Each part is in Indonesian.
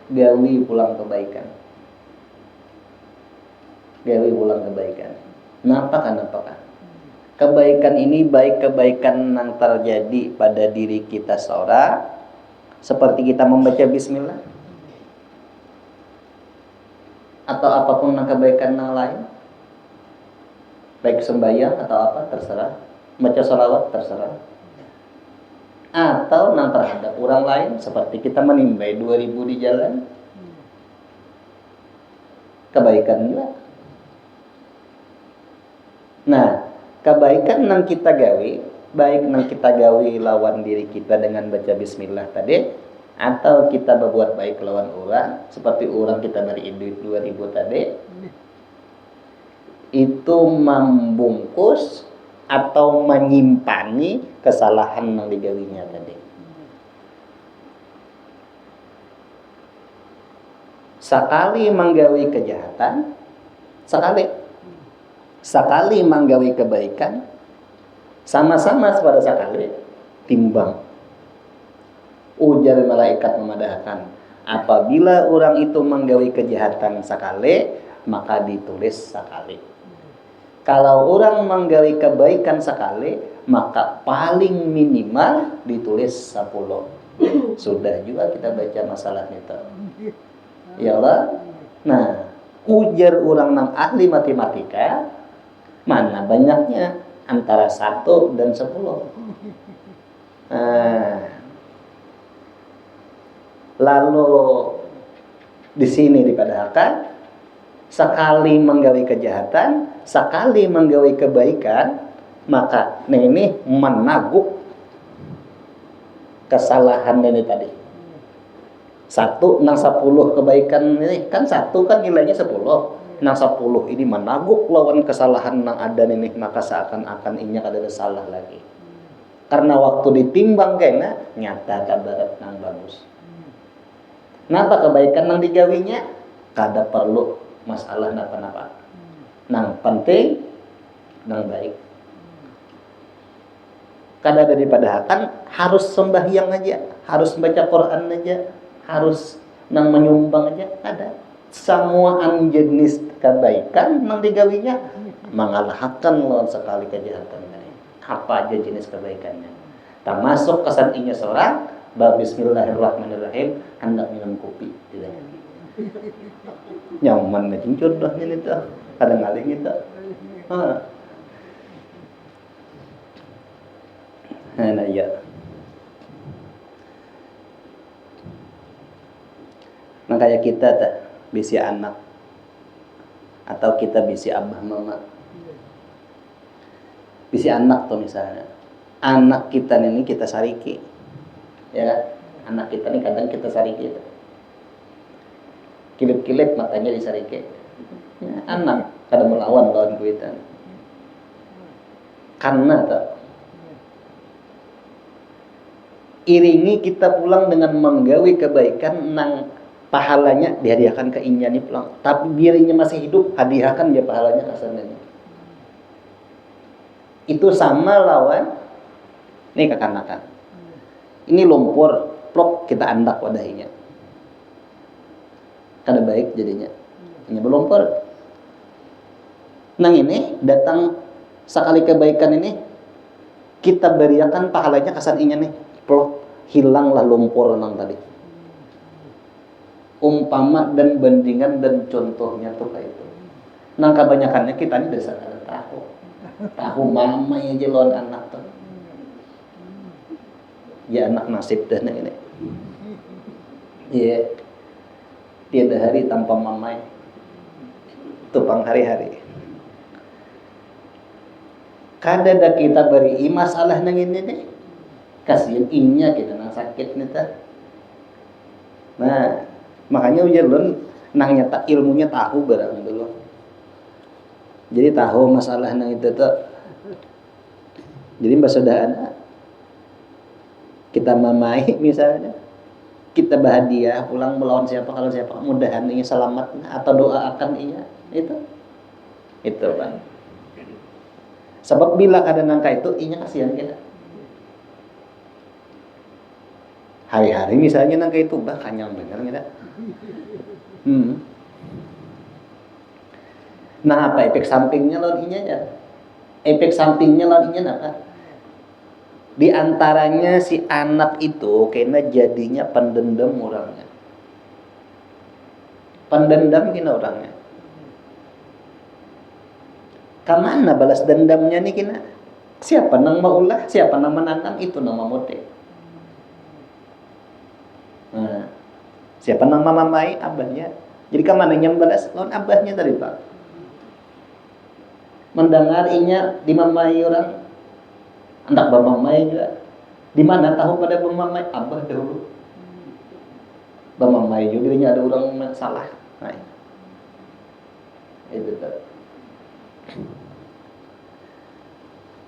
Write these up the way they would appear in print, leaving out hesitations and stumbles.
gawi pulang kebaikan. Gawi pulang kebaikan. Nampakkan. Kebaikan ini baik kebaikan yang terjadi pada diri kita seorang, seperti kita membaca bismillah, atau apapun kebaikan yang lain, baik sembahyang atau apa terserah, baca sholawat terserah, atau yang terhadap orang lain seperti kita menimbai 2000 di jalan, kebaikan juga. Nah, kebaikan yang kita gawe, baik yang kita gawe lawan diri kita dengan baca bismillah tadi, atau kita berbuat baik lawan orang, seperti orang kita beri duit 2000 tadi, itu membungkus atau menyimpangi kesalahan yang digawinya tadi. Sekali menggawi kejahatan, sekali menggawi kebaikan, sama-sama pada sekali timbang. Ujar malaikat memadahkan, apabila orang itu menggawi kejahatan sekali, maka ditulis sekali. Kalau orang menggawi kebaikan sekali, maka paling minimal ditulis 10. Sudah juga kita baca masalahnya itu. Ya Allah. Nah, ujar orang yang ahli matematika, mana banyaknya antara 1 dan 10. Lalu di sini dipadahkan, sekali menggawi kejahatan, sekali menggawi kebaikan, maka ini menaguk kesalahan ini tadi. 1 nang 10 kebaikan ini kan 1 kan nilainya 10. Nang 10 ini menaguk lawan kesalahan nang ada ini, maka seakan-akan inya kada ada salah lagi. Karena waktu ditimbang kena nyata kabarat nang bagus. Napa kebaikan nang digawinya? Kada perlu masalah napa-napa. Nang penting nang baik. Kada daripada kan harus sembahyang aja, harus baca Quran aja, harus nang menyumbang aja, ada. Semua jenis kebaikan nang digawinya mengalahkan lawan sekali kejahatan. Apa aja jenis kebaikannya. Termasuk kesannya seorang bismillahirrahmanirrahim hendak minum kopi tidak. Nyaman nih jodohnya itu. Kadang-kadang itu. Nah ya. Nah kayak kita tak bisi anak atau kita bisi abah mama. Bisi anak tuh misalnya. Anak kita ini kita sariki. Ya, anak kita ini kadang kita sariki itu. Kilip-kilip matanya disariki. Ya, anak kadang melawan lawan kuitan. Karena tak iringi kita pulang dengan menggawi kebaikan nang pahalanya dihadiahkan ke inya nih pulang. Tapi dirinya masih hidup, hadiahkan dia pahalanya kasananya. Itu sama lawan ini kekanakan. Ini lumpur, plok kita andak wadahinya. Kada baik jadinya. Ini berlumpur. Nang ini datang sekali kebaikan ini kita beriakan pahalanya kasan inya nih. Plok hilanglah lumpur nang tadi. Umpama dan bandingan dan contohnya tuh kayak itu. Nang kebanyakannya kita ini dasar kada tahu mama yang jelon anak tuh. Ya anak nasib dah ini. Ya. Tiada hari tanpa mamai. Tupang hari-hari. Kada dah kita beri masalah nang ini deh. Kasihan inya kita nang sakit nih tah. Nah, makanya ujar nang nyata ilmunya tahu barang dulu. Jadi tahu masalah nang itu tuh. Jadi mbak sudah ada kita mamai misalnya, kita bahagia pulang melawan siapa kalau siapa mudahan ini selamat atau doakan iya itu bang. Sebab bila ada nangka itu inya kasihan kita. Hari-hari misalnya nang kayak itu bah kanyang bener gitu. Nah, apa efek sampingnya lawan inya? Efek sampingnya lawan inya apa? Di antaranya si anak itu kena jadinya pendendam orangnya. Pendendam kena orangnya. Kemana balas dendamnya nih kena? Siapa nang maulah, siapa nang menanam itu nama mote. Nah, siapa nang mamamai abahnya. Jadi kemana yang balas lawan abahnya tadi Pak. Mendengar inya dimamai orang hendak bamamai juga. Di mana tahu pada bamamai abah dahulu. Bamamai juga nya ada orang salah. Nah, itu tadi.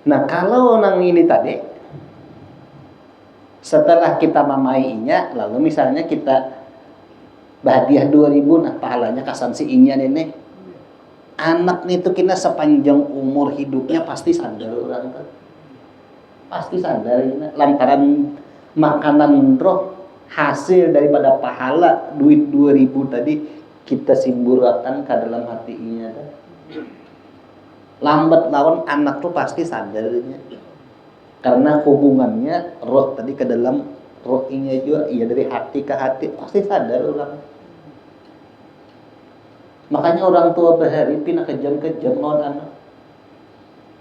Nah, kalau nang ini tadi setelah kita mamainya, lalu misalnya kita bahadiah 2000, nah pahalanya kasan si inya nenek. Anak nih tuh kena sepanjang umur hidupnya pasti sadar orang tuh. Pasti sadar ini lantaran makanan roh hasil daripada pahala duit 2000 tadi kita simburkan ke dalam hatinya. Lambat laun anak tuh pasti sadarnya. Karena hubungannya roh tadi ke dalam rohnya juga, iya dari hati ke hati pasti sadar orang. Makanya orang tua bahari pindah kejam-kejam lawan anak.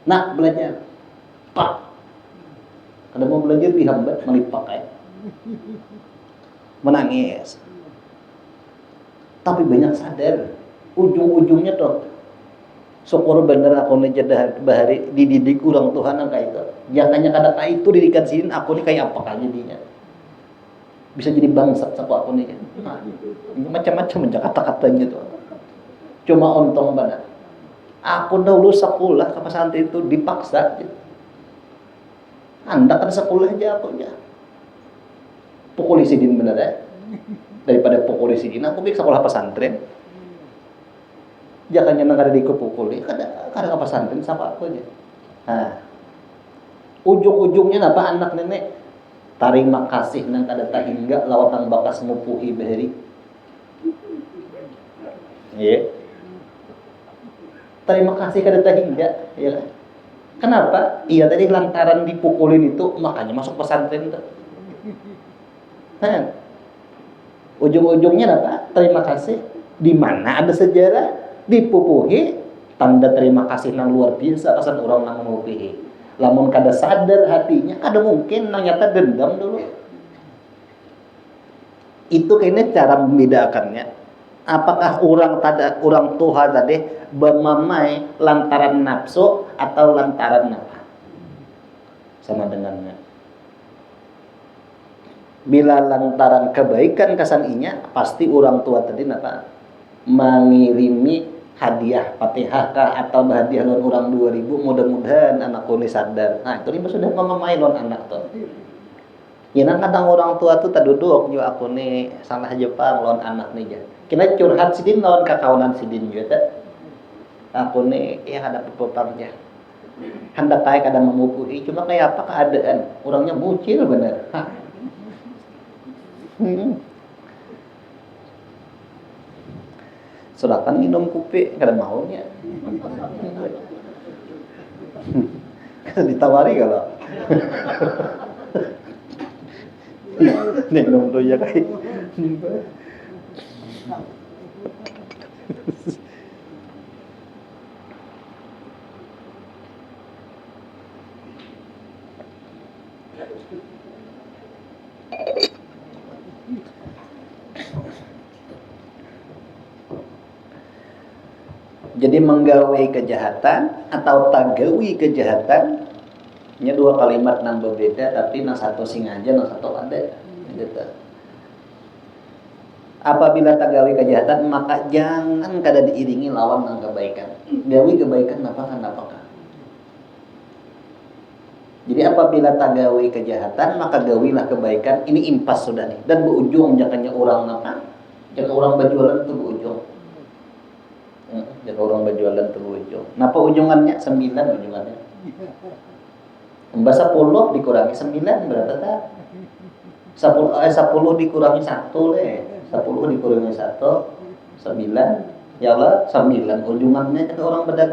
Nak belajar, pak. Kalau mau belajar dihambat melipak kayak menangis. Tapi banyak sadar, ujung-ujungnya tuh syukur bener aku nih jadi bahari dididik orang Tuhan yang kayak itu. Jangannya kata itu didikan sini aku nih kayak apa kan jadinya. Bisa jadi bangsat sama aku nih. Nah, macam-macam kata-katanya tuh. Cuma untung banget. Aku dahulu sekolah ke pesantren itu dipaksa. Anda kan sekolah aja aku ya. Pukul sidin bener ya. Daripada pukul sidin aku bikin sekolah pesantren. Jangan nyenang kada dikepukuli. Kada ke pesantren sama aku aja. Nah, ujung-ujungnya apa anak nenek terima kasih nang kada hingga lawan nang bakas ngupuhi bahari. Iya. Terima kasih kada hingga, ya kan? Kenapa? Iya tadi lantaran dipukulin itu makanya masuk pesantren tuh. Nah, ujung-ujungnya apa? Terima kasih. Di mana ada sejarah dipupuhi tanda terima kasih nang luar biasa kesan orang nang ngupuhi. Lamun kada sadar hatinya, kada mungkin nang nyata dendam dulu. Itu kayaknya cara membedakannya. Apakah orang tua tadi bermamai lantaran nafsu atau lantaran apa? Sama dengannya. Bila lantaran kebaikan kesaninya, pasti orang tua tadi apa? Mengirimi hadiah Fatihah kah atau hadiah lawan orang 2000, mudah-mudahan anakku ini sadar. Nah, itu dia sudah memamai lawan anak tuh. Ya kadang orang tua tuh terduduk juga aku nih salah Jepang lawan anak nih ya. Kena curhat sidin lawan kakawanan sidin juga tak. Aku nih ya ada pepapangnya. Hendak kayak kadang memupuhi cuma kayak apa keadaan orangnya bucil bener. Sedangkan minum kopi kada maunya. Ditawari kalau. Nih minum tuh ya kayak. Jadi menggawe kejahatan atau tagawi kejahatan nya dua kalimat nang berbeda tapi nang satu singaja nang satu ada gitu. Apabila tagawi kejahatan maka jangan kada diiringi lawan nang kebaikan. Gawi kebaikan apakah? Jadi apabila tagawi kejahatan maka gawilah kebaikan. Ini impas sudah nih dan berujung jangannya orang apa? Jangan orang berjualan itu berujung. Jangan orang berjualan itu berujung. Napa ujungannya? 9 ujungannya. Bahasa 10 dikurangi 9 berapa tak? 10 dikurangi 1 le. 10 dikurangi 1 9. Ya Allah, 9 ujungannya itu orang berdagang.